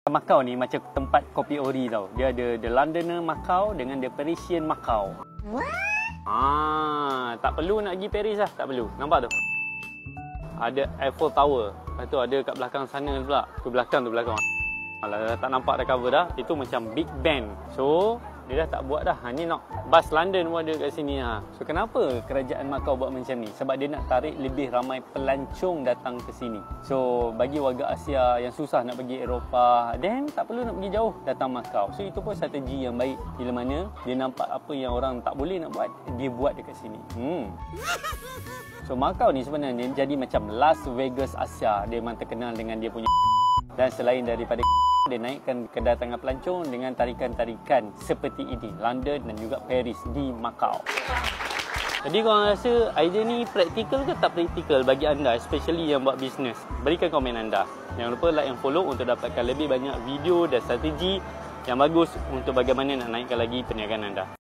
Macau ni macam tempat kopi ori tau. Dia ada The Londoner Macau dengan The Parisian Macau. Tak perlu nak pergi Paris lah, tak perlu. Nampak tu? Ada Eiffel Tower. Lepas tu ada kat belakang sana pula. Tu belakang. Alah, tak nampak dah cover dah. Itu macam Big Ben. So, dia dah tak buat dah. Ni nak bus London pun ada kat sini. So, kenapa kerajaan Macau buat macam ni? Sebab dia nak tarik lebih ramai pelancong datang ke sini. So, bagi warga Asia yang susah nak pergi Eropah, then tak perlu nak pergi jauh, datang Macau. So, itu pun strategi yang baik. Bila mana dia nampak apa yang orang tak boleh nak buat, dia buat dekat sini. So, Macau ni sebenarnya jadi macam Las Vegas Asia. Dia memang terkenal dengan dia punya. Dan selain daripada dia naikkan kedatangan pelancong dengan tarikan-tarikan seperti ini, London dan juga Paris di Macau. Jadi korang rasa idea ni praktikal ke tak praktikal bagi anda, especially yang buat bisnes? Berikan komen anda. Jangan lupa like and follow untuk dapatkan lebih banyak video dan strategi yang bagus untuk bagaimana nak naikkan lagi perniagaan anda.